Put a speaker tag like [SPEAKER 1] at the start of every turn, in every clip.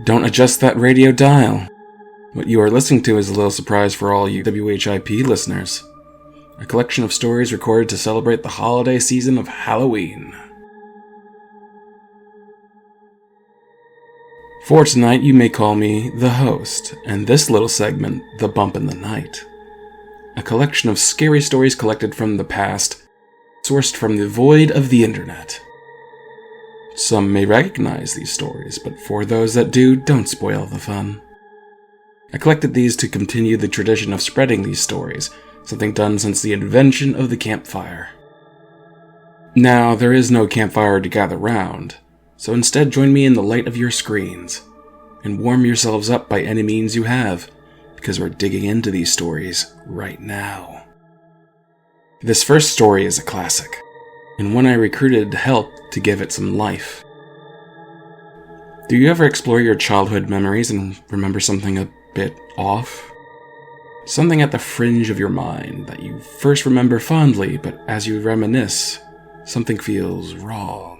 [SPEAKER 1] Don't adjust that radio dial. What you are listening to is a little surprise for all you WHIP listeners. A collection of stories recorded to celebrate the holiday season of Halloween. For tonight, you may call me the host, and this little segment, The Bump in the Night. A collection of scary stories collected from the past, sourced from the void of the internet. Some may recognize these stories, but for those that do, don't spoil the fun. I collected these to continue the tradition of spreading these stories, something done since the invention of the campfire. Now, there is no campfire to gather round, so instead join me in the light of your screens, and warm yourselves up by any means you have, because we're digging into these stories right now. This first story is a classic, and one I recruited help to give it some life. Do you ever explore your childhood memories and remember something a bit off? Something at the fringe of your mind that you first remember fondly, but as you reminisce, something feels wrong.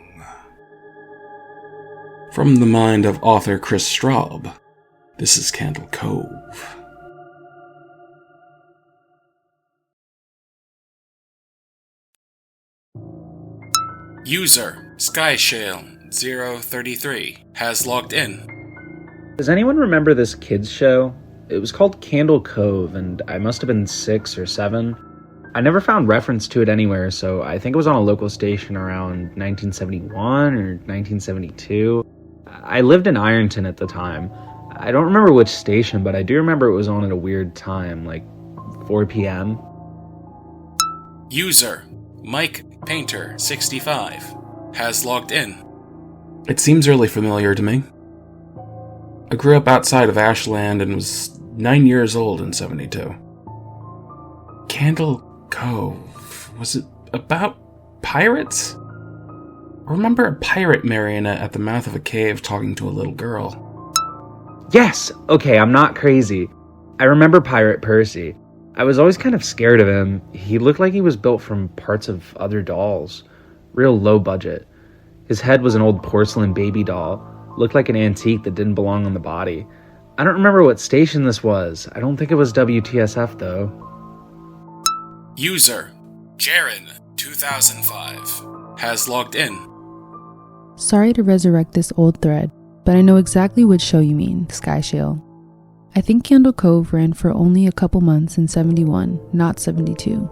[SPEAKER 1] From the mind of author Chris Straub, this is Candle Cove.
[SPEAKER 2] User SkyShale033 has logged in.
[SPEAKER 3] Does anyone remember this kids show? It was called Candle Cove, and I must have been 6 or 7. I never found reference to it anywhere, so I think it was on a local station around 1971 or 1972. I lived in Ironton at the time. I don't remember which station, but I do remember it was on at a weird time, like 4 p.m.
[SPEAKER 2] User Mike Painter 65 has logged in.
[SPEAKER 1] It seems really familiar to me. I grew up outside of Ashland and was 9 years old in 72. Candle Cove, was it about pirates? I remember a pirate marionette at the mouth of a cave talking to a little girl.
[SPEAKER 3] Yes! Okay, I'm not crazy. I remember Pirate Percy. I was always kind of scared of him. He looked like he was built from parts of other dolls. Real low budget. His head was an old porcelain baby doll. Looked like an antique that didn't belong on the body. I don't remember what station this was. I don't think it was WTSF though.
[SPEAKER 2] User Jaren2005 has logged in.
[SPEAKER 4] Sorry to resurrect this old thread, but I know exactly which show you mean, Skyshale. I think Candle Cove ran for only a couple months in 71, not 72.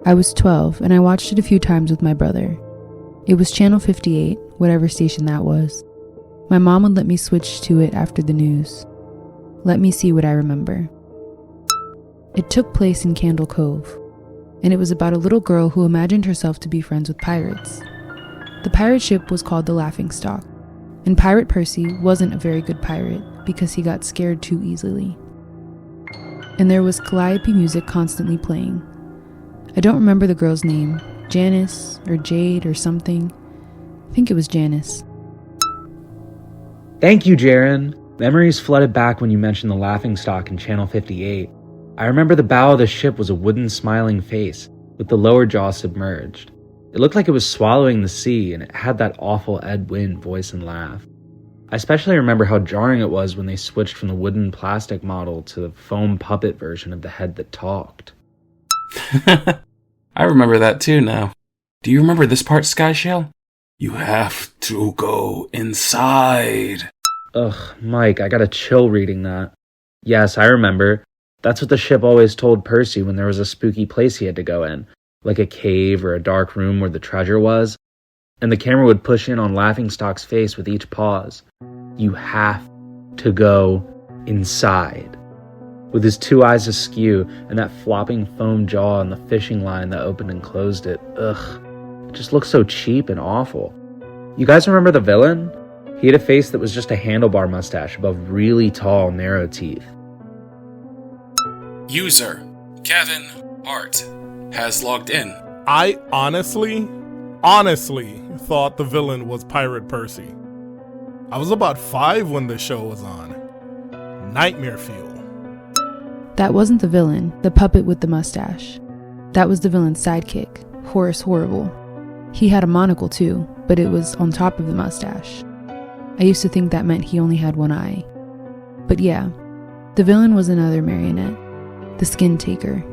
[SPEAKER 4] I was 12 and I watched it a few times with my brother. It was Channel 58, whatever station that was. My mom would let me switch to it after the news. Let me see what I remember. It took place in Candle Cove, and it was about a little girl who imagined herself to be friends with pirates. The pirate ship was called the Laughingstock, and Pirate Percy wasn't a very good pirate because he got scared too easily. And there was calliope music constantly playing. I don't remember the girl's name, Janice or Jade or something. I think it was Janice.
[SPEAKER 3] Thank you, Jaren. Memories flooded back when you mentioned the Laughingstock in Channel 58. I remember the bow of the ship was a wooden smiling face, with the lower jaw submerged. It looked like it was swallowing the sea, and it had that awful Ed Wynn voice and laugh. I especially remember how jarring it was when they switched from the wooden plastic model to the foam puppet version of the head that talked.
[SPEAKER 1] I remember that too now. Do you remember this part, Skyshale? You have to go inside.
[SPEAKER 3] Ugh, Mike, I got a chill reading that. Yes, I remember. That's what the ship always told Percy when there was a spooky place he had to go in, like a cave or a dark room where the treasure was. And the camera would push in on Laughingstock's face with each pause. You have to go inside. With his 2 eyes askew and that flopping foam jaw and the fishing line that opened and closed it. Ugh, it just looked so cheap and awful. You guys remember the villain? He had a face that was just a handlebar mustache above really tall, narrow teeth.
[SPEAKER 2] User Kevin Hart has logged in.
[SPEAKER 5] I honestly thought the villain was Pirate Percy. I was about 5 when the show was on. Nightmare fuel.
[SPEAKER 4] That wasn't the villain, the puppet with the mustache. That was the villain's sidekick, Horace Horrible. He had a monocle too, but it was on top of the mustache. I used to think that meant he only had one eye. But yeah, the villain was another marionette, the Skin Taker.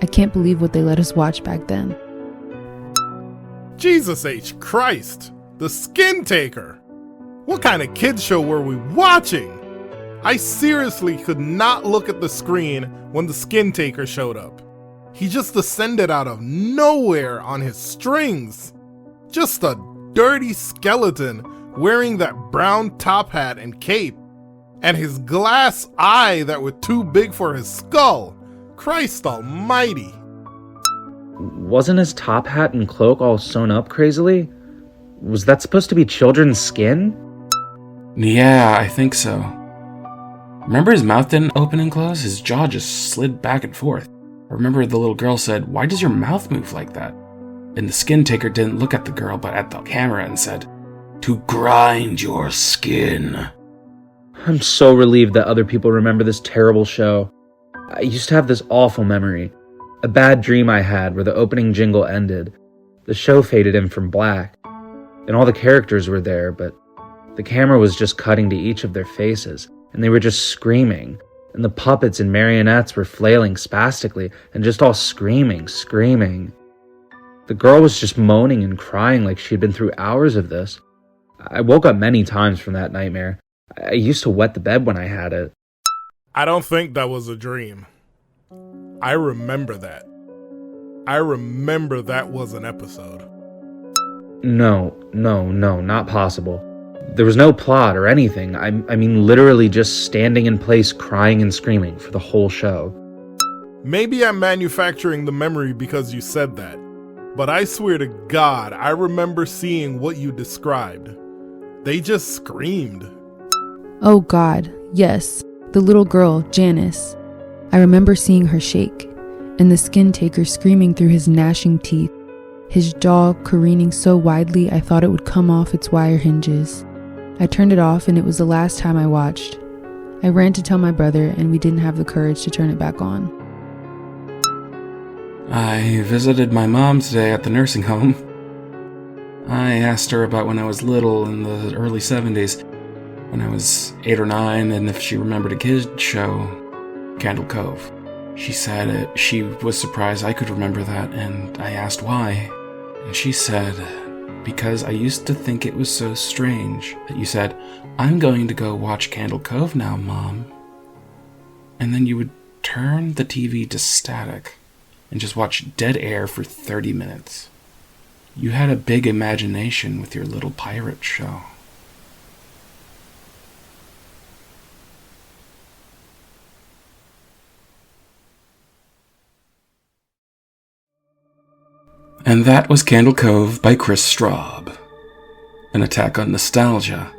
[SPEAKER 4] I can't believe what they let us watch back then.
[SPEAKER 5] Jesus H. Christ! The Skin Taker! What kind of kids show were we watching? I seriously could not look at the screen when the Skin Taker showed up. He just descended out of nowhere on his strings. Just a dirty skeleton wearing that brown top hat and cape, and his glass eye that were too big for his skull. Christ almighty.
[SPEAKER 3] Wasn't his top hat and cloak all sewn up crazily? Was that supposed to be children's skin?
[SPEAKER 1] Yeah, I think so. Remember his mouth didn't open and close? His jaw just slid back and forth. I remember the little girl said, "Why does your mouth move like that?" And the Skin Taker didn't look at the girl but at the camera and said, "To grind your skin."
[SPEAKER 3] I'm so relieved that other people remember this terrible show. I used to have this awful memory. A bad dream I had where the opening jingle ended. The show faded in from black, and all the characters were there, but the camera was just cutting to each of their faces, and they were just screaming, and the puppets and marionettes were flailing spastically, and just all screaming. The girl was just moaning and crying like she'd been through hours of this. I woke up many times from that nightmare. I used to wet the bed when I had it.
[SPEAKER 5] I don't think that was a dream. I remember that. I remember that was an episode.
[SPEAKER 3] No, not possible. There was no plot or anything. I mean literally just standing in place crying and screaming for the whole show.
[SPEAKER 5] Maybe I'm manufacturing the memory because you said that, but I swear to God, I remember seeing what you described. They just screamed.
[SPEAKER 4] Oh God, yes, the little girl, Janice. I remember seeing her shake, and the Skin Taker screaming through his gnashing teeth, his jaw careening so widely I thought it would come off its wire hinges. I turned it off and it was the last time I watched. I ran to tell my brother and we didn't have the courage to turn it back on.
[SPEAKER 1] I visited my mom today at the nursing home. I asked her about when I was little in the early 70s, when I was 8 or 9, and if she remembered a kid's show, Candle Cove. She said she was surprised I could remember that, and I asked why. And she said, "Because I used to think it was so strange that you said, 'I'm going to go watch Candle Cove now, Mom.' And then you would turn the TV to static and just watch dead air for 30 minutes. You had a big imagination with your little pirate show." And that was Candle Cove by Chris Straub. An attack on nostalgia,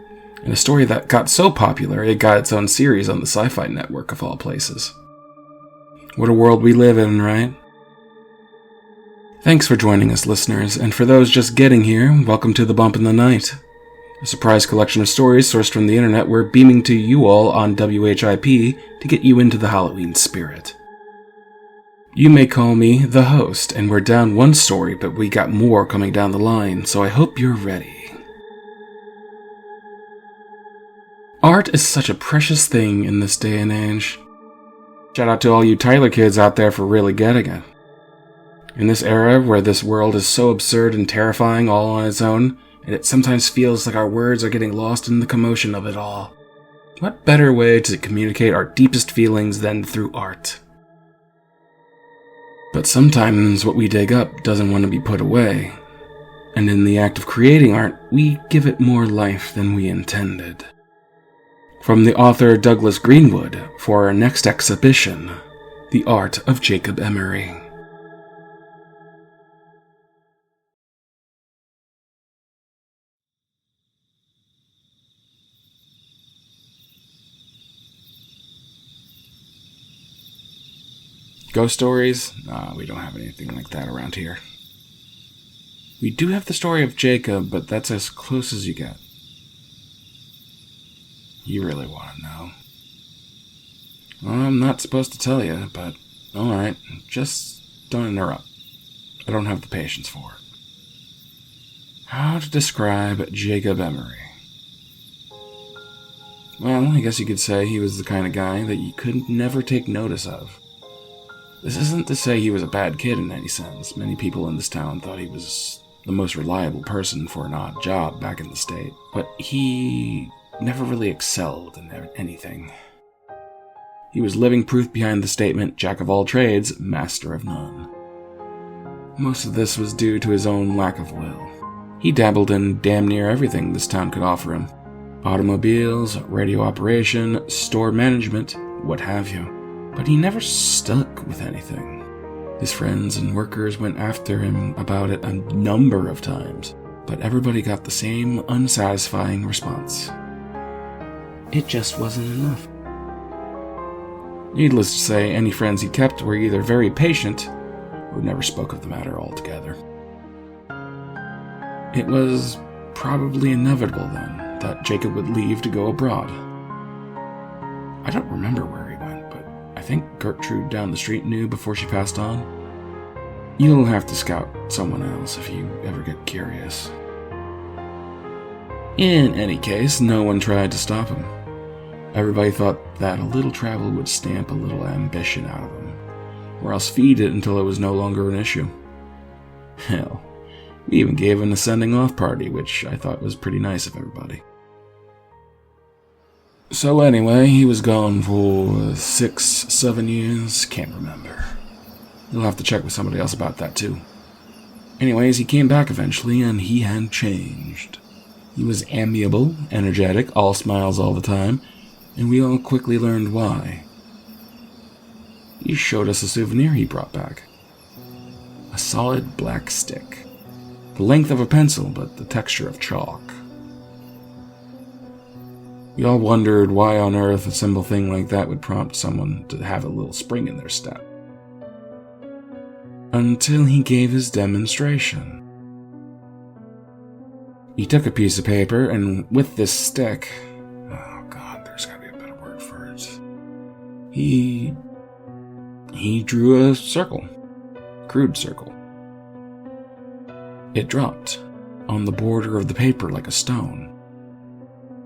[SPEAKER 1] and a story that got so popular it got its own series on the Sci-Fi Network of all places. What a world we live in, right? Thanks for joining us, listeners, and for those just getting here, welcome to The Bump in the Night, a surprise collection of stories sourced from the internet we're beaming to you all on WHIP to get you into the Halloween spirit. You may call me the host, and we're down one story, but we got more coming down the line, so I hope you're ready. Art is such a precious thing in this day and age. Shout out to all you Tyler kids out there for really getting it. In this era where this world is so absurd and terrifying all on its own, and it sometimes feels like our words are getting lost in the commotion of it all, what better way to communicate our deepest feelings than through art? But sometimes what we dig up doesn't want to be put away, and in the act of creating art, we give it more life than we intended. From the author Douglas Greenwood for our next exhibition, The Art of Jacob Emery. Ghost stories? No, we don't have anything like that around here. We do have the story of Jacob, but that's as close as you get. You really want to know? Well, I'm not supposed to tell you, but alright, just don't interrupt. I don't have the patience for it. How to describe Jacob Emery? Well, I guess you could say he was the kind of guy that you could never take notice of. This isn't to say he was a bad kid in any sense. Many people in this town thought he was the most reliable person for an odd job back in the state, but he never really excelled in anything. He was living proof behind the statement, jack of all trades, master of none. Most of this was due to his own lack of will. He dabbled in damn near everything this town could offer him. Automobiles, radio operation, store management, what have you. But he never stuck with anything. His friends and workers went after him about it a number of times, but everybody got the same unsatisfying response. It just wasn't enough. Needless to say, any friends he kept were either very patient or never spoke of the matter altogether. It was probably inevitable then that Jacob would leave to go abroad. I don't remember where he went, but I think Gertrude down the street knew before she passed on. You'll have to scout someone else if you ever get curious. In any case, no one tried to stop him. Everybody thought that a little travel would stamp a little ambition out of him, or else feed it until it was no longer an issue. Hell, we even gave him a sending-off party, which I thought was pretty nice of everybody. So anyway, he was gone for 6-7 years, can't remember. You'll have to check with somebody else about that too. Anyways, he came back eventually, and he had changed. He was amiable, energetic, all smiles all the time, and we all quickly learned why. He showed us a souvenir he brought back. A solid black stick. The length of a pencil, but the texture of chalk. We all wondered why on earth a simple thing like that would prompt someone to have a little spring in their step. Until he gave his demonstration. He took a piece of paper, and with this stick... Oh god, there's gotta be a better word for it. He drew a circle. Crude circle. It dropped on the border of the paper like a stone.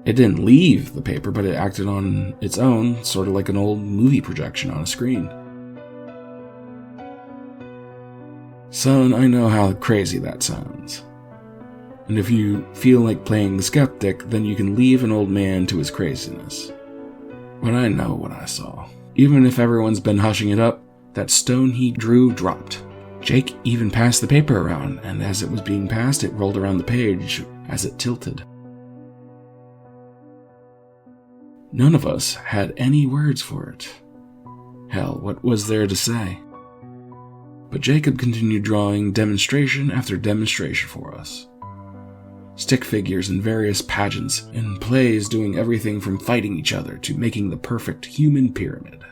[SPEAKER 1] It didn't leave the paper, but it acted on its own, sort of like an old movie projection on a screen. Son, I know how crazy that sounds. And if you feel like playing the skeptic, then you can leave an old man to his craziness. But I know what I saw. Even if everyone's been hushing it up, that stone he drew dropped. Jake even passed the paper around, and as it was being passed, it rolled around the page as it tilted. None of us had any words for it. Hell, what was there to say? But Jacob continued drawing demonstration after demonstration for us. Stick figures in various pageants and plays doing everything from fighting each other to making the perfect human pyramid.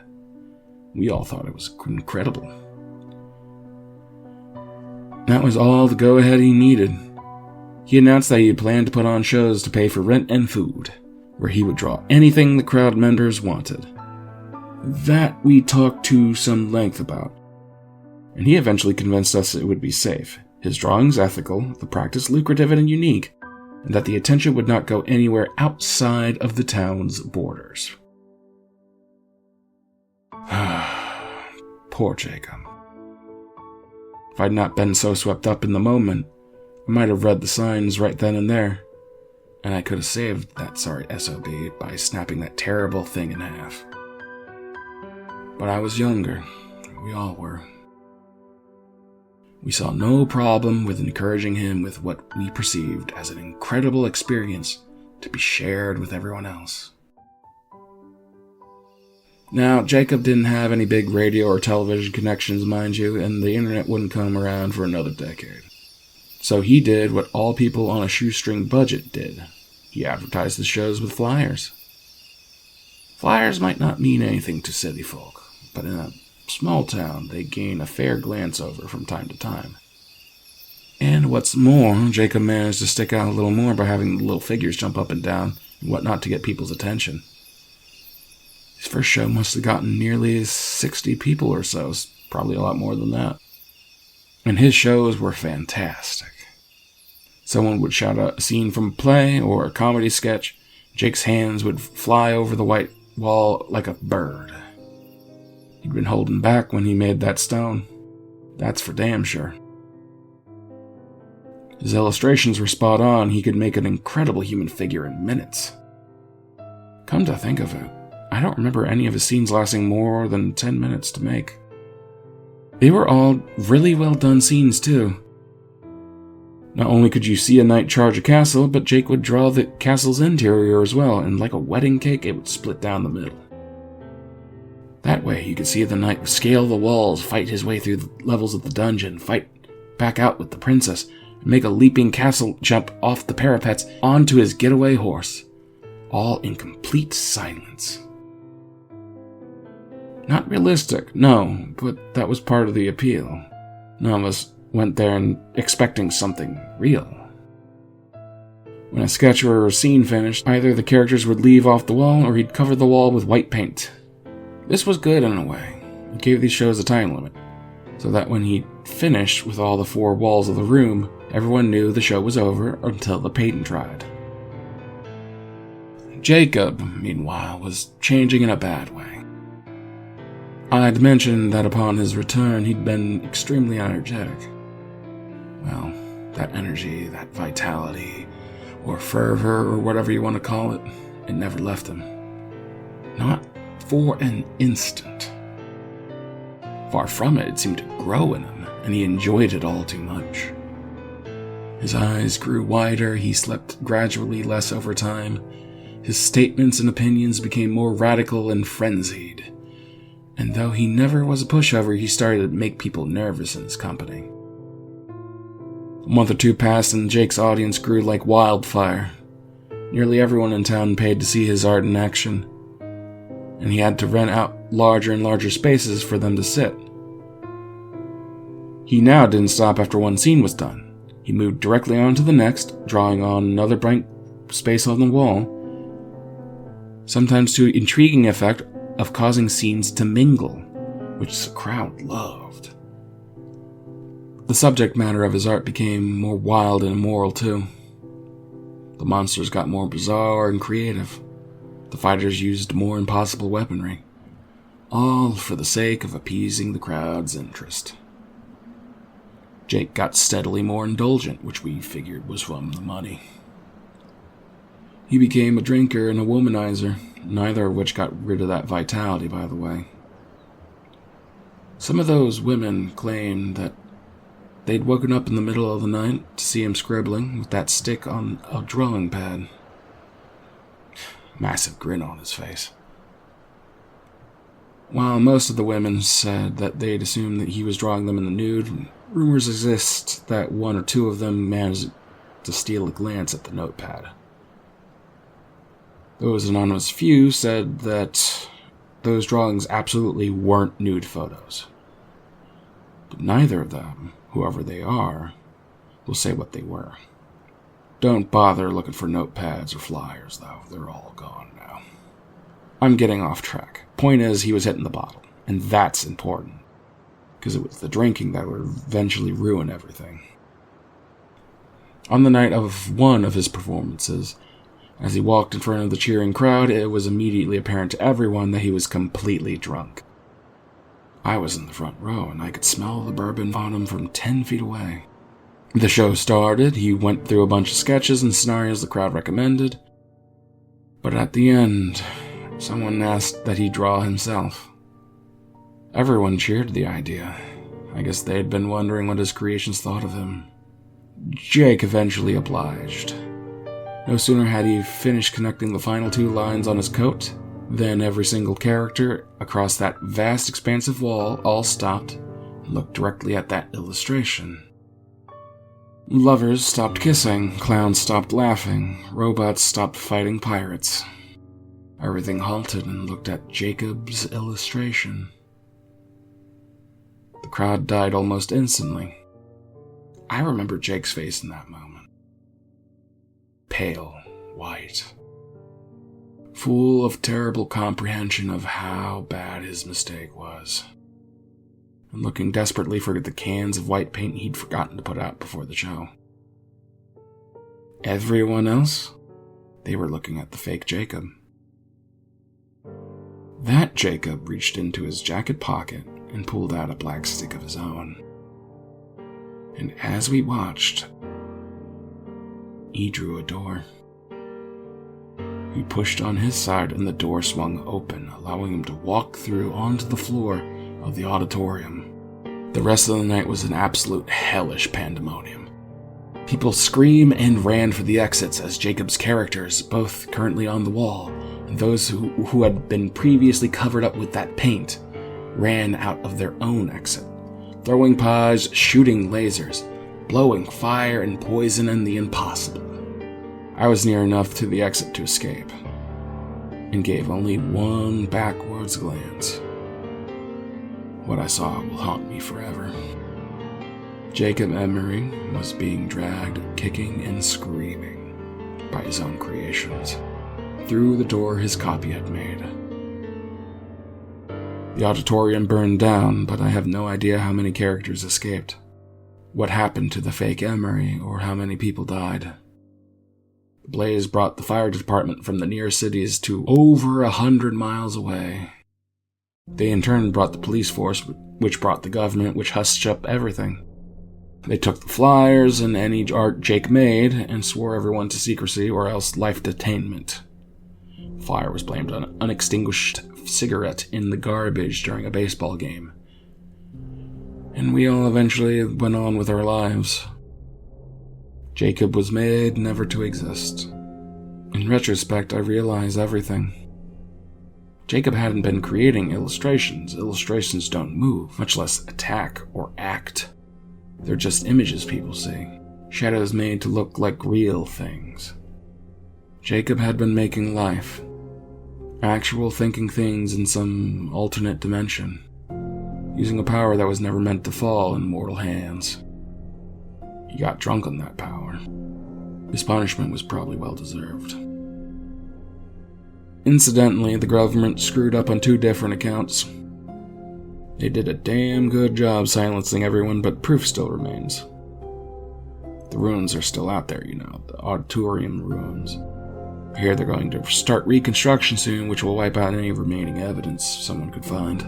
[SPEAKER 1] We all thought it was incredible. That was all the go-ahead he needed. He announced that he had planned to put on shows to pay for rent and food, where he would draw anything the crowd members wanted. That we talked to some length about, and he eventually convinced us it would be safe, his drawings ethical, the practice lucrative and unique, and that the attention would not go anywhere outside of the town's borders. Poor Jacob. If I'd not been so swept up in the moment, I might have read the signs right then and there, and I could have saved that sorry SOB by snapping that terrible thing in half. But I was younger. We all were. We saw no problem with encouraging him with what we perceived as an incredible experience to be shared with everyone else. Now, Jacob didn't have any big radio or television connections, mind you, and the internet wouldn't come around for another decade. So he did what all people on a shoestring budget did. He advertised the shows with flyers. Flyers might not mean anything to city folk, but in a small town, they gain a fair glance over from time to time. And what's more, Jacob managed to stick out a little more by having the little figures jump up and down and whatnot to get people's attention. His first show must have gotten nearly 60 people or so, probably a lot more than that. And his shows were fantastic. Someone would shout out a scene from a play or a comedy sketch, Jake's hands would fly over the white wall like a bird. He'd been holding back when he made that stone. That's for damn sure. His illustrations were spot on. He could make an incredible human figure in minutes. Come to think of it, I don't remember any of his scenes lasting more than 10 minutes to make. They were all really well done scenes too. Not only could you see a knight charge a castle, but Jake would draw the castle's interior as well, and like a wedding cake, it would split down the middle. That way, you could see the knight scale the walls, fight his way through the levels of the dungeon, fight back out with the princess, and make a leaping castle jump off the parapets onto his getaway horse, all in complete silence. Not realistic, no, but that was part of the appeal. None of us went there and expecting something real. When a sketch or a scene finished, either the characters would leave off the wall or he'd cover the wall with white paint. This was good in a way. He gave these shows a time limit, so that when he finished with all the 4 walls of the room, everyone knew the show was over until the paint dried. Jacob, meanwhile, was changing in a bad way. I'd mentioned that upon his return he'd been extremely energetic. Well, that energy, that vitality, or fervor, or whatever you want to call it, it never left him. Not for an instant. Far from it, it seemed to grow in him, and he enjoyed it all too much. His eyes grew wider, he slept gradually less over time, his statements and opinions became more radical and frenzied. And though he never was a pushover, he started to make people nervous in his company. A month or two passed and Jake's audience grew like wildfire. Nearly everyone in town paid to see his art in action, and he had to rent out larger and larger spaces for them to sit. He now didn't stop after one scene was done. He moved directly on to the next, drawing on another blank space on the wall, sometimes to intriguing effect of causing scenes to mingle, which the crowd loved. The subject matter of his art became more wild and immoral too. The monsters got more bizarre and creative. The fighters used more impossible weaponry, all for the sake of appeasing the crowd's interest. Jake got steadily more indulgent, which we figured was from the money. He became a drinker and a womanizer, neither of which got rid of that vitality, by the way. Some of those women claimed that they'd woken up in the middle of the night to see him scribbling with that stick on a drawing pad. Massive grin on his face. While most of the women said that they'd assumed that he was drawing them in the nude, rumors exist that 1 or 2 of them managed to steal a glance at the notepad. Those anonymous few said that those drawings absolutely weren't nude photos. But neither of them, whoever they are, will say what they were. Don't bother looking for notepads or flyers, though. They're all gone now. I'm getting off track. Point is, he was hitting the bottle, and that's important, because it was the drinking that would eventually ruin everything. On the night of one of his performances, as he walked in front of the cheering crowd, it was immediately apparent to everyone that he was completely drunk. I was in the front row, and I could smell the bourbon on him from 10 feet away. The show started, he went through a bunch of sketches and scenarios the crowd recommended, but at the end, someone asked that he draw himself. Everyone cheered the idea. I guess they had been wondering what his creations thought of him. Jake eventually obliged. No sooner had he finished connecting the final 2 lines on his coat, than every single character across that vast expansive wall all stopped and looked directly at that illustration. Lovers stopped kissing, clowns stopped laughing, robots stopped fighting pirates. Everything halted and looked at Jacob's illustration. The crowd died almost instantly. I remember Jake's face in that moment. Pale, white, full of terrible comprehension of how bad his mistake was, and looking desperately for the cans of white paint he'd forgotten to put out before the show. Everyone else? They were looking at the fake Jacob. That Jacob reached into his jacket pocket and pulled out a black stick of his own. And as we watched, he drew a door. He pushed on his side and the door swung open, allowing him to walk through onto the floor of the auditorium. The rest of the night was an absolute hellish pandemonium. People screamed and ran for the exits as Jacob's characters, both currently on the wall, and those who had been previously covered up with that paint, ran out of their own exit, throwing pies, shooting lasers, blowing fire and poison and the impossible. I was near enough to the exit to escape, and gave only one backwards glance. What I saw will haunt me forever. Jacob Emery was being dragged, kicking and screaming, by his own creations, through the door his copy had made. The auditorium burned down, but I have no idea how many characters escaped, what happened to the fake Emery, or how many people died. The blaze brought the fire department from the near cities to over 100 miles away. They in turn brought the police force, which brought the government, which hushed up everything. They took the flyers and any art Jake made and swore everyone to secrecy or else life detainment. Fire was blamed on an unextinguished cigarette in the garbage during a baseball game. And we all eventually went on with our lives. Jacob was made never to exist. In retrospect, I realize everything. Jacob hadn't been creating illustrations. Illustrations don't move, much less attack or act. They're just images people see, shadows made to look like real things. Jacob had been making life, actual thinking things in some alternate dimension, using a power that was never meant to fall in mortal hands. He got drunk on that power. His punishment was probably well deserved. Incidentally, the government screwed up on 2 different accounts. They did a damn good job silencing everyone, but proof still remains. The ruins are still out there, the auditorium ruins. I hear they're going to start reconstruction soon, which will wipe out any remaining evidence someone could find.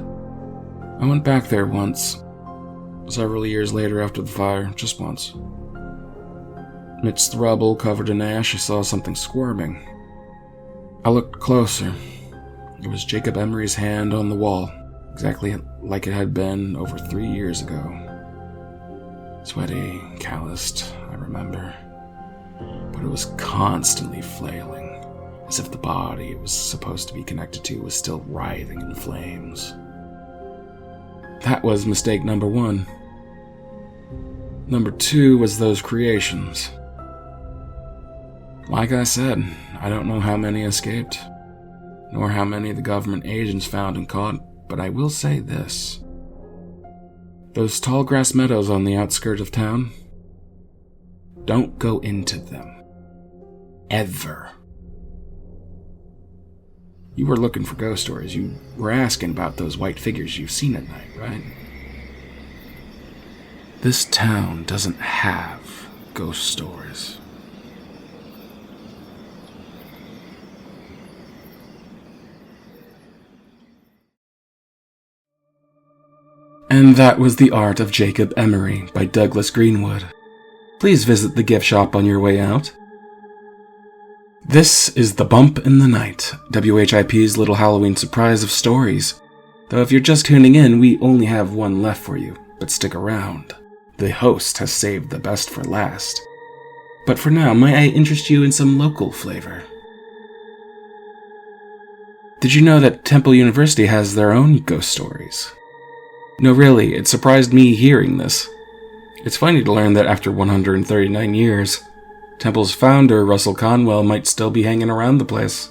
[SPEAKER 1] I went back there once, several years later after the fire, just once. Amidst the rubble covered in ash, I saw something squirming. I looked closer. It was Jacob Emery's hand on the wall, exactly like it had been over 3 years ago. Sweaty, calloused, I remember. But it was constantly flailing, as if the body it was supposed to be connected to was still writhing in flames. That was mistake number 1. Number 2 was those creations. Like I said, I don't know how many escaped, nor how many the government agents found and caught, but I will say this. Those tall grass meadows on the outskirts of town, don't go into them. Ever. You were looking for ghost stories. You were asking about those white figures you've seen at night, right? This town doesn't have ghost stories. And that was The Art of Jacob Emery by Douglas Greenwood. Please visit the gift shop on your way out. This is The Bump in the Night, WHIP's little Halloween surprise of stories. Though if you're just tuning in, we only have one left for you, but stick around. The host has saved the best for last. But for now, may I interest you in some local flavor? Did you know that Temple University has their own ghost stories? No, really, it surprised me hearing this. It's funny to learn that after 139 years, Temple's founder, Russell Conwell, might still be hanging around the place.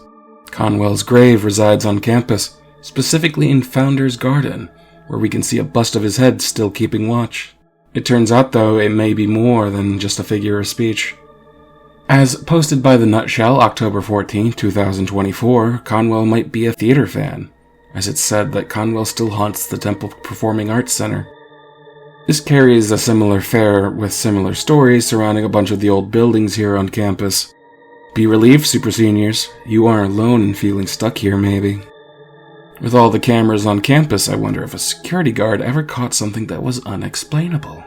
[SPEAKER 1] Conwell's grave resides on campus, specifically in Founder's Garden, where we can see a bust of his head still keeping watch. It turns out, though, it may be more than just a figure of speech. As posted by The Nutshell, October 14, 2024, Conwell might be a theater fan, as it's said that Conwell still haunts the Temple Performing Arts Center. This carries a similar fare with similar stories surrounding a bunch of the old buildings here on campus. Be relieved, super seniors. You aren't alone in feeling stuck here, maybe. With all the cameras on campus, I wonder if a security guard ever caught something that was unexplainable.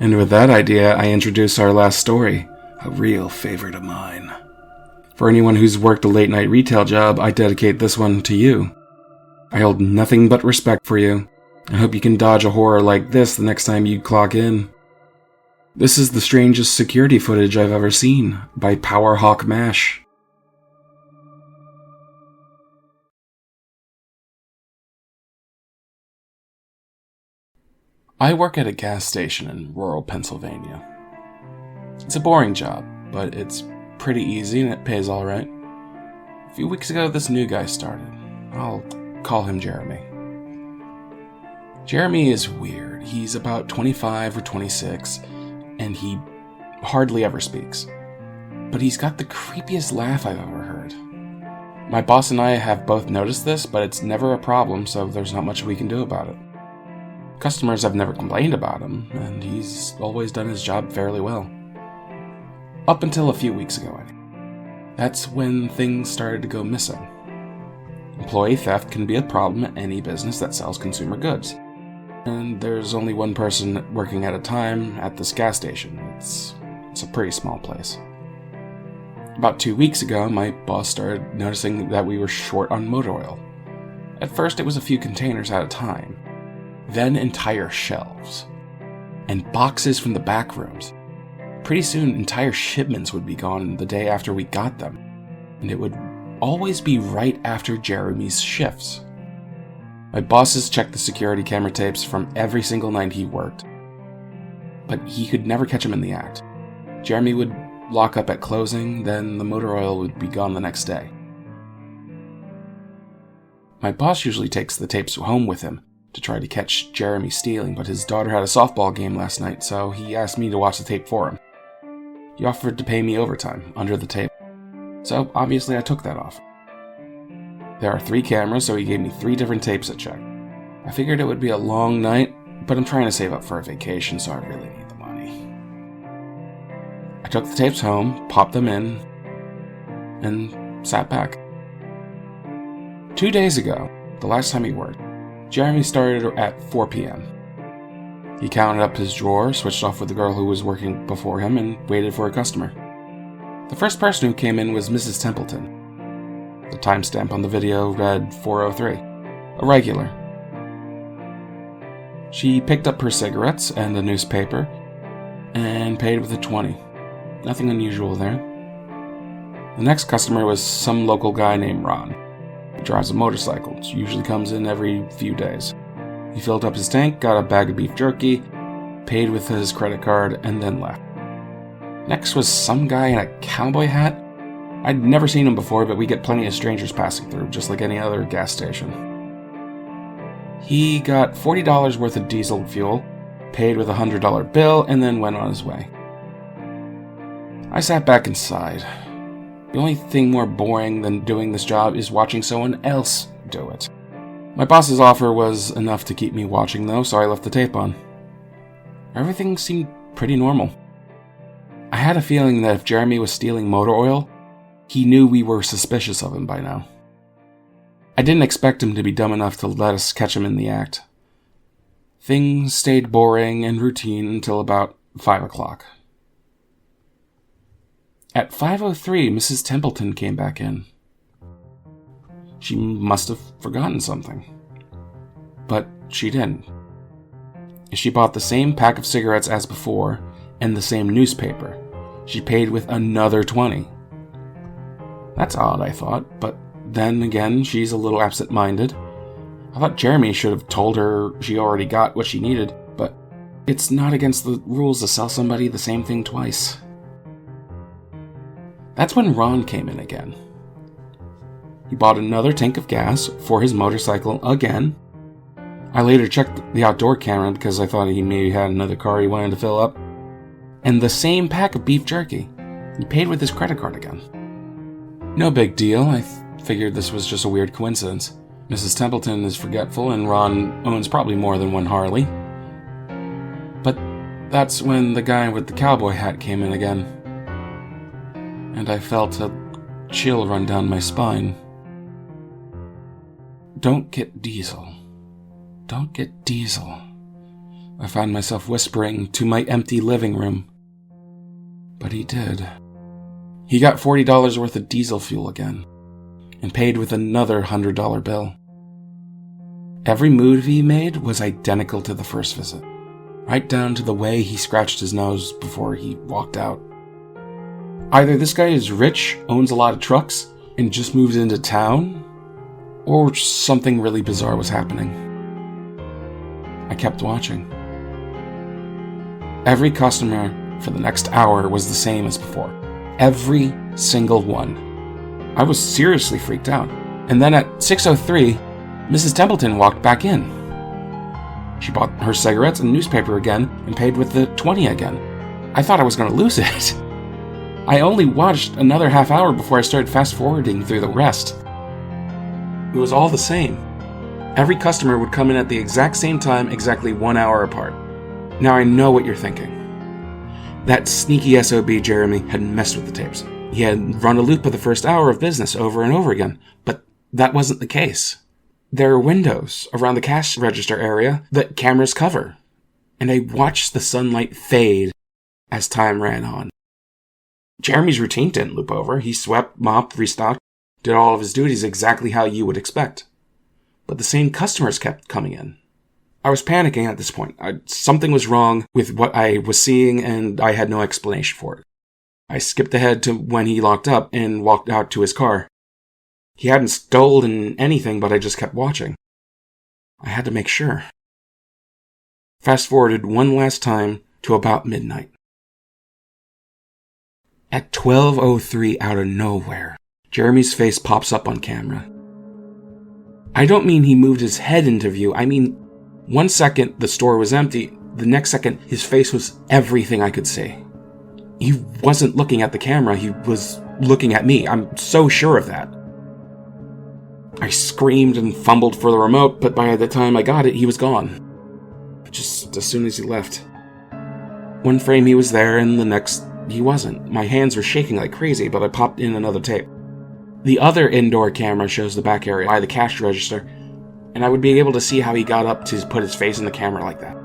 [SPEAKER 1] And with that idea, I introduce our last story, a real favorite of mine. For anyone who's worked a late-night retail job, I dedicate this one to you. I hold nothing but respect for you, and hope you can dodge a horror like this the next time you clock in. This is the strangest security footage I've ever seen, by Powerhawk Mash. I work at a gas station in rural Pennsylvania. It's a boring job, but it's pretty easy and it pays alright. A few weeks ago, this new guy started. I'll call him Jeremy. Jeremy is weird. He's about 25 or 26, and he hardly ever speaks. But he's got the creepiest laugh I've ever heard. My boss and I have both noticed this, but it's never a problem, so there's not much we can do about it. Customers have never complained about him, and he's always done his job fairly well. Up until a few weeks ago, that's when things started to go missing. Employee theft can be a problem at any business that sells consumer goods. And there's only one person working at a time at this gas station. It's a pretty small place. About 2 weeks ago, my boss started noticing that we were short on motor oil. At first, it was a few containers at a time. Then entire shelves. And boxes from the back rooms. Pretty soon, entire shipments would be gone the day after we got them. And it would always be right after Jeremy's shifts. My bosses checked the security camera tapes from every single night he worked, but he could never catch him in the act. Jeremy would lock up at closing, then the motor oil would be gone the next day. My boss usually takes the tapes home with him to try to catch Jeremy stealing, but his daughter had a softball game last night, so he asked me to watch the tape for him. He offered to pay me overtime under the tape, so obviously I took that offer. There are 3 cameras, so he gave me 3 different tapes to check. I figured it would be a long night, but I'm trying to save up for a vacation, so I really need the money. I took the tapes home, popped them in, and sat back. 2 days ago, the last time he worked, Jeremy started at 4 p.m. He counted up his drawer, switched off with the girl who was working before him, and waited for a customer. The first person who came in was Mrs. Templeton. The timestamp on the video read 4:03, a regular. She picked up her cigarettes and a newspaper and paid with a 20. Nothing unusual there. The next customer was some local guy named Ron. He drives a motorcycle, usually comes in every few days. He filled up his tank, got a bag of beef jerky, paid with his credit card, and then left. Next was some guy in a cowboy hat. I'd never seen him before, but we get plenty of strangers passing through, just like any other gas station. He got $40 worth of diesel fuel, paid with a $100 bill, and then went on his way. I sat back and sighed. The only thing more boring than doing this job is watching someone else do it. My boss's offer was enough to keep me watching, though, so I left the tape on. Everything seemed pretty normal. I had a feeling that if Jeremy was stealing motor oil, he knew we were suspicious of him by now. I didn't expect him to be dumb enough to let us catch him in the act. Things stayed boring and routine until about 5 o'clock. At 5:03, Mrs. Templeton came back in. She must have forgotten something. But she didn't. She bought the same pack of cigarettes as before and the same newspaper. She paid with another 20. That's odd, I thought, but then again, she's a little absent-minded. I thought Jeremy should have told her she already got what she needed, but it's not against the rules to sell somebody the same thing twice. That's when Ron came in again. He bought another tank of gas for his motorcycle again. I later checked the outdoor camera because I thought he maybe had another car he wanted to fill up. And the same pack of beef jerky. He paid with his credit card again. No big deal. I figured this was just a weird coincidence. Mrs. Templeton is forgetful and Ron owns probably more than one Harley. But that's when the guy with the cowboy hat came in again. and I felt a chill run down my spine. Don't get Diesel. Don't get Diesel. I found myself whispering to my empty living room. But he did. He got $40 worth of diesel fuel again, and paid with another $100 bill. Every move he made was identical to the first visit, right down to the way he scratched his nose before he walked out. Either this guy is rich, owns a lot of trucks, and just moved into town, or something really bizarre was happening. I kept watching. Every customer for the next hour was the same as before. Every single one. I was seriously freaked out. And then at 6:03, Mrs. Templeton walked back in. She bought her cigarettes and newspaper again and paid with the 20 again. I thought I was going to lose it. I only watched another half hour before I started fast-forwarding through the rest. It was all the same. Every customer would come in at the exact same time, exactly 1 hour apart. Now I know what you're thinking. That sneaky SOB Jeremy had messed with the tapes. He had run a loop of the first hour of business over and over again, but that wasn't the case. There are windows around the cash register area that cameras cover, and I watched the sunlight fade as time ran on. Jeremy's routine didn't loop over. He swept, mopped, restocked, did all of his duties exactly how you would expect. But the same customers kept coming in. I was panicking at this point. Something was wrong with what I was seeing, and I had no explanation for it. I skipped ahead to when he locked up and walked out to his car. He hadn't stolen anything, but I just kept watching. I had to make sure. Fast forwarded one last time to about midnight. At 12:03, out of nowhere, Jeremy's face pops up on camera. I don't mean he moved his head into view. I mean, 1 second the store was empty. The next second, his face was everything I could see. He wasn't looking at the camera. He was looking at me. I'm so sure of that. I screamed and fumbled for the remote, but by the time I got it, he was gone. Just as soon as he left. One frame he was there, and the next he wasn't. My hands were shaking like crazy, but I popped in another tape. The other indoor camera shows the back area by the cash register, and I would be able to see how he got up to put his face in the camera like that.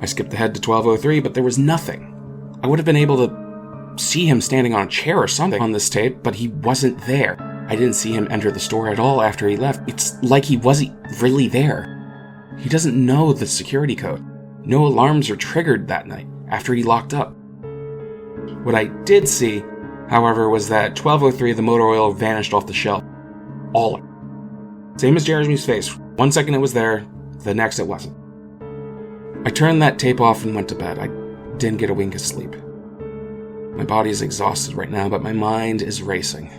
[SPEAKER 1] I skipped ahead to 12:03, but there was nothing. I would have been able to see him standing on a chair or something on this tape, but he wasn't there. I didn't see him enter the store at all after he left. It's like he wasn't really there. He doesn't know the security code. No alarms were triggered that night after he locked up. What I did see, however, was that 12:03 the motor oil vanished off the shelf. All of it. Same as Jeremy's face. 1 second it was there, the next it wasn't. I turned that tape off and went to bed. I didn't get a wink of sleep. My body is exhausted right now, but my mind is racing.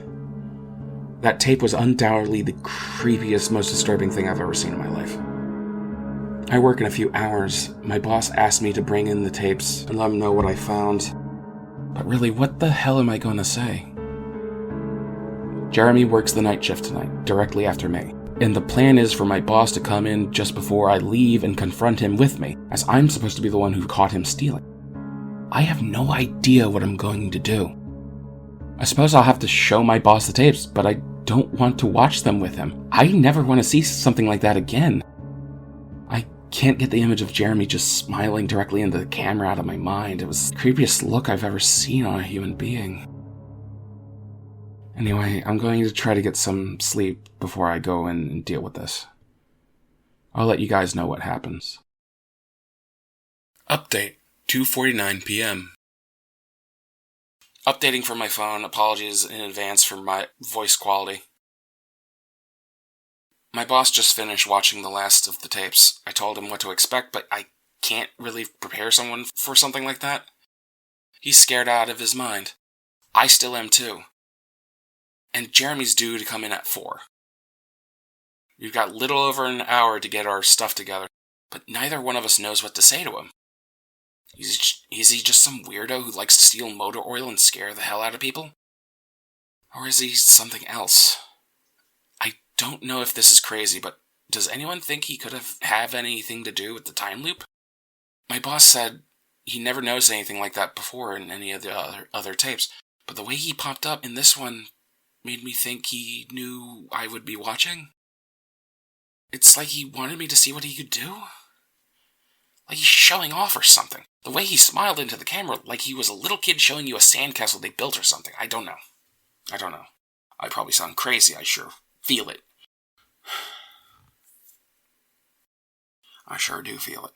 [SPEAKER 1] That tape was undoubtedly the creepiest, most disturbing thing I've ever seen in my life. I work in a few hours. My boss asked me to bring in the tapes and let him know what I found. But really, what the hell am I going to say? Jeremy works the night shift tonight, directly after me. And the plan is for my boss to come in just before I leave and confront him with me, as I'm supposed to be the one who caught him stealing. I have no idea what I'm going to do. I suppose I'll have to show my boss the tapes, but I don't want to watch them with him. I never want to see something like that again. I can't get the image of Jeremy just smiling directly into the camera out of my mind. It was the creepiest look I've ever seen on a human being. Anyway, I'm going to try to get some sleep before I go in and deal with this. I'll let you guys know what happens.
[SPEAKER 2] Update, 2:49 p.m. Updating from my phone. Apologies in advance for my voice quality. My boss just finished watching the last of the tapes. I told him what to expect, but I can't really prepare someone for something like that. He's scared out of his mind. I still am too. And Jeremy's due to come in at 4. We've got little over an hour to get our stuff together, but neither one of us knows what to say to him. Is he just some weirdo who likes to steal motor oil and scare the hell out of people? Or is he something else? I don't know if this is crazy, but does anyone think he could have anything to do with the time loop? My boss said he never noticed anything like that before in any of the other tapes, But the way he popped up in this one made me think he knew I would be watching. It's like he wanted me to see what he could do. Like he's showing off or something. The way he smiled into the camera, like he was a little kid showing you a sandcastle they built or something. I don't know. I probably sound crazy, I sure feel it. I sure do feel it.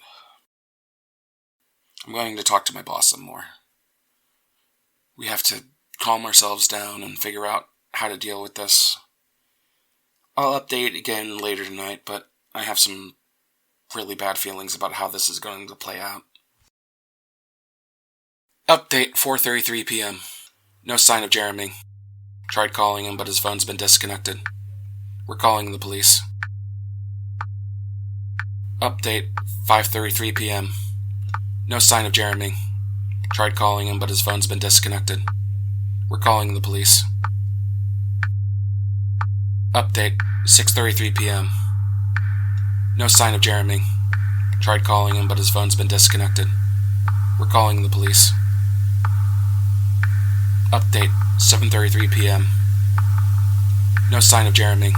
[SPEAKER 2] I'm going to talk to my boss some more. We have to calm ourselves down and figure out how to deal with this. I'll update again later tonight, but I have some really bad feelings about how this is going to play out. Update, 4:33 p.m. No sign of Jeremy. Tried calling him, but his phone's been disconnected. We're calling the police. Update, 5:33 p.m. No sign of Jeremy. Tried calling him, but his phone's been disconnected. We're calling the police. Update, 6:33 p.m. No sign of Jeremy. Tried calling him, but his phone's been disconnected. We're calling the police. Update, 7:33 p.m. No sign of Jeremy.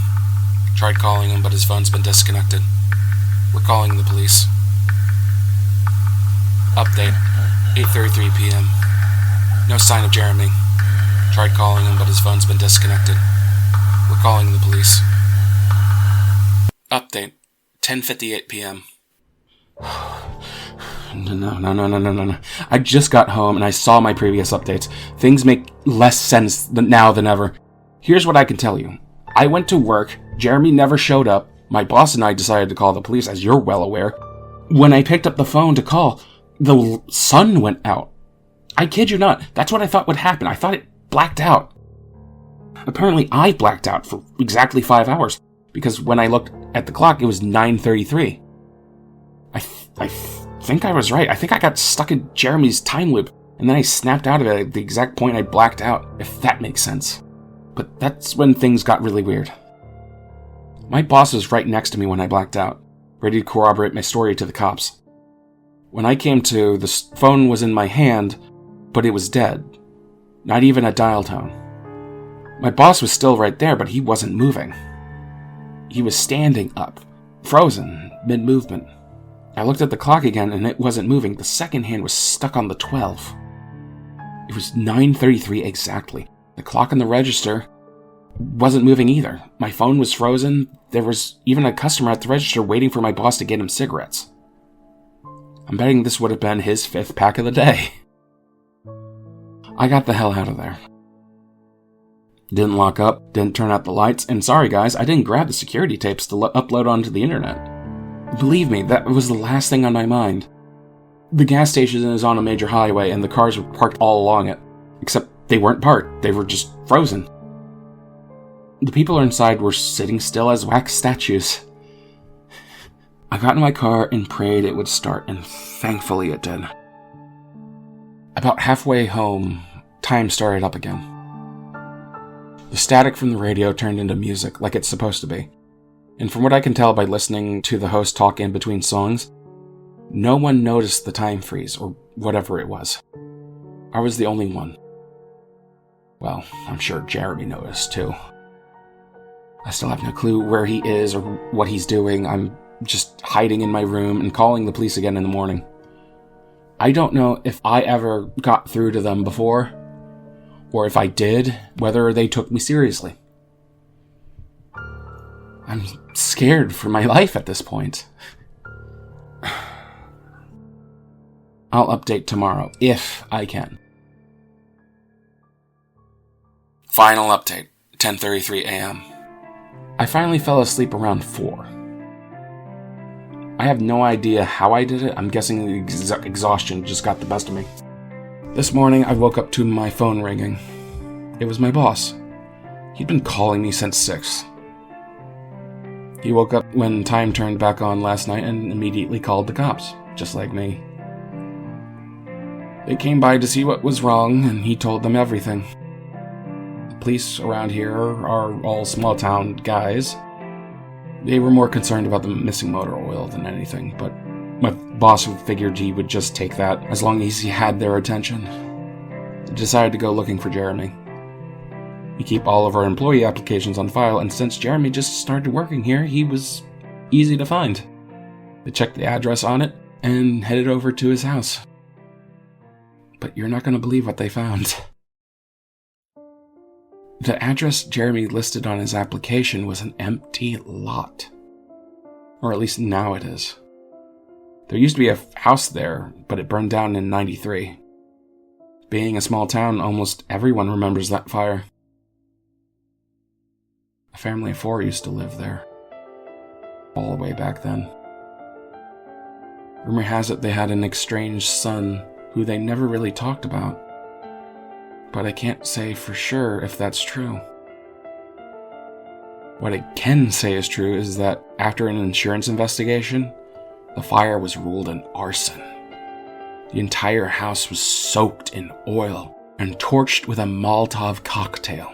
[SPEAKER 2] Tried calling him, but his phone's been disconnected. We're calling the police. Update, 8:33 p.m. No sign of Jeremy. Tried calling him, but his phone's been disconnected. We're calling the police. Update, 10:58 p.m.
[SPEAKER 1] No. I just got home and I saw my previous updates. Things make less sense now than ever. Here's what I can tell you. I went to work, Jeremy never showed up, my boss and I decided to call the police, as you're well aware. When I picked up the phone to call, the sun went out. I kid you not, that's what I thought would happen. I thought it blacked out. Apparently I blacked out for exactly 5 hours, because when I looked at the clock, it was 9:33. I think I was right. I think I got stuck in Jeremy's time loop, and then I snapped out of it at the exact point I blacked out, if that makes sense. But that's when things got really weird. My boss was right next to me when I blacked out, ready to corroborate my story to the cops. When I came to, the phone was in my hand, but it was dead. Not even a dial tone. My boss was still right there, but he wasn't moving. He was standing up, frozen, mid-movement. I looked at the clock again, and it wasn't moving. The second hand was stuck on the 12. It was 9:33 exactly. The clock on the register wasn't moving either. My phone was frozen. There was even a customer at the register waiting for my boss to get him cigarettes. I'm betting this would have been his 5th pack of the day. I got the hell out of there. Didn't lock up, didn't turn out the lights, and sorry guys, I didn't grab the security tapes to upload onto the internet. Believe me, that was the last thing on my mind. The gas station is on a major highway and the cars were parked all along it. Except they weren't parked, they were just frozen. The people inside were sitting still as wax statues. I got in my car and prayed it would start, and thankfully it did. About halfway home, time started up again. The static from the radio turned into music, like it's supposed to be. And from what I can tell by listening to the host talk in between songs, no one noticed the time freeze, or whatever it was. I was the only one. Well, I'm sure Jeremy noticed, too. I still have no clue where he is or what he's doing. I'm just hiding in my room and calling the police again in the morning. I don't know if I ever got through to them before, or if I did, whether they took me seriously. I'm scared for my life at this point. I'll update tomorrow, if I can.
[SPEAKER 2] Final update, 10:33 a.m.
[SPEAKER 1] I finally fell asleep around 4. I have no idea how I did it. I'm guessing the exhaustion just got the best of me. This morning, I woke up to my phone ringing. It was my boss. He'd been calling me since 6. He woke up when time turned back on last night and immediately called the cops, just like me. They came by to see what was wrong, and he told them everything. The police around here are all small-town guys. They were more concerned about the missing motor oil than anything, but my boss figured he would just take that as long as he had their attention. I decided to go looking for Jeremy. We keep all of our employee applications on file, and since Jeremy just started working here, he was easy to find. I checked the address on it and headed over to his house. But you're not going to believe what they found. The address Jeremy listed on his application was an empty lot. Or at least now it is. There used to be a house there, but it burned down in '93. Being a small town, almost everyone remembers that fire. A family of 4 used to live there. All the way back then. Rumor has it they had an estranged son who they never really talked about. But I can't say for sure if that's true. What I can say is true is that after an insurance investigation, the fire was ruled an arson. The entire house was soaked in oil and torched with a Molotov cocktail.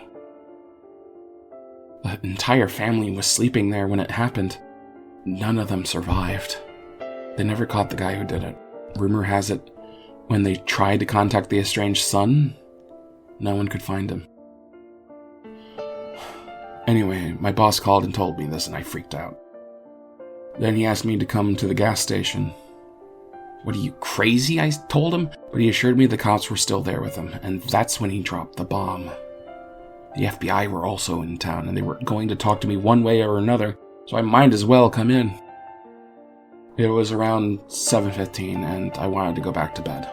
[SPEAKER 1] The entire family was sleeping there when it happened. None of them survived. They never caught the guy who did it. Rumor has it, when they tried to contact the estranged son, no one could find him. Anyway, my boss called and told me this, and I freaked out. Then he asked me to come to the gas station. What are you, crazy? I told him, but he assured me the cops were still there with him, and that's when he dropped the bomb. The FBI were also in town, and they were going to talk to me one way or another, so I might as well come in. It was around 7:15, and I wanted to go back to bed.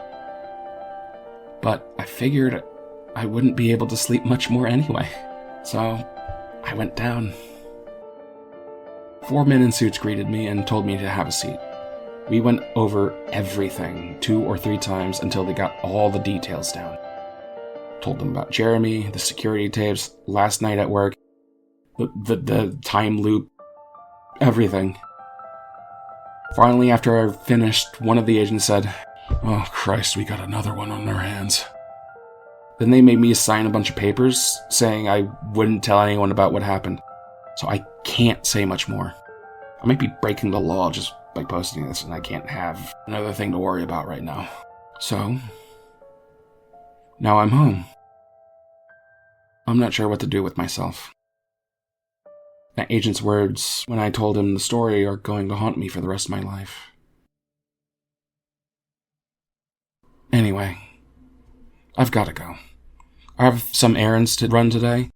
[SPEAKER 1] But I figured I wouldn't be able to sleep much more anyway, so I went down. 4 men in suits greeted me and told me to have a seat. We went over everything 2 or 3 times until they got all the details down. Told them about Jeremy, the security tapes, last night at work, the time loop, everything. Finally, after I finished, one of the agents said, "Oh Christ, we got another one on our hands." Then they made me sign a bunch of papers saying I wouldn't tell anyone about what happened. So I can't say much more. I might be breaking the law just by posting this, and I can't have another thing to worry about right now. So, now I'm home. I'm not sure what to do with myself. That agent's words when I told him the story are going to haunt me for the rest of my life. Anyway, I've got to go. I have some errands to run today,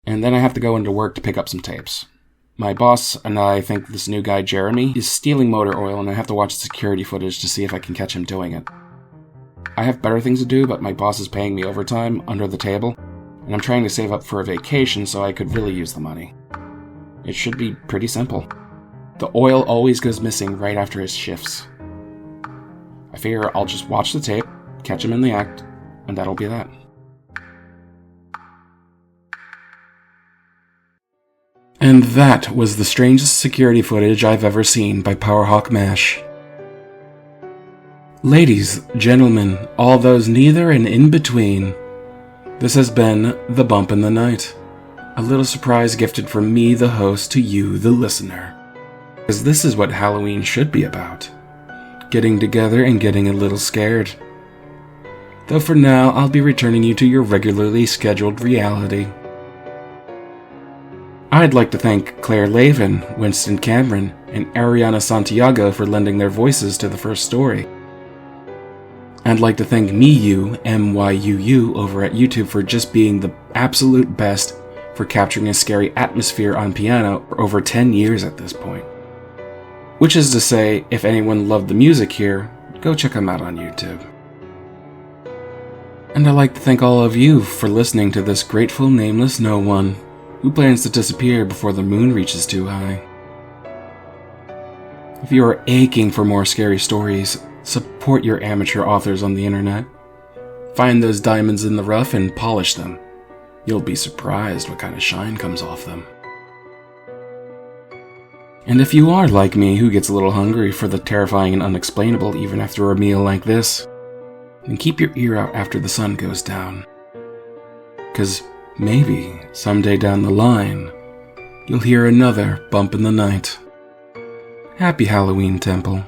[SPEAKER 1] and then I have to go into work to pick up some tapes. My boss and I think this new guy, Jeremy, is stealing motor oil, and I have to watch the security footage to see if I can catch him doing it. I have better things to do, but my boss is paying me overtime under the table, and I'm trying to save up for a vacation so I could really use the money. It should be pretty simple. The oil always goes missing right after his shifts. I figure I'll just watch the tape, catch him in the act, and that'll be that. And that was the strangest security footage I've ever seen by Powerhawk MASH. Ladies, gentlemen, all those neither and in between, this has been The Bump in the Night. A little surprise gifted from me, the host, to you, the listener. Because this is what Halloween should be about. Getting together and getting a little scared. Though for now, I'll be returning you to your regularly scheduled reality. I'd like to thank Clair Lavin, Winston Cameron, and Ariana Santiago for lending their voices to the first story. I'd like to thank MyUU, MYUU, over at YouTube for just being the absolute best for capturing a scary atmosphere on piano for over 10 years at this point. Which is to say, if anyone loved the music here, go check them out on YouTube. And I'd like to thank all of you for listening to this grateful nameless no one who plans to disappear before the moon reaches too high. If you are aching for more scary stories, support your amateur authors on the internet. Find those diamonds in the rough and polish them. You'll be surprised what kind of shine comes off them. And if you are like me, who gets a little hungry for the terrifying and unexplainable even after a meal like this, then keep your ear out after the sun goes down. 'Cause maybe, someday down the line, you'll hear another bump in the night. Happy Halloween, Temple.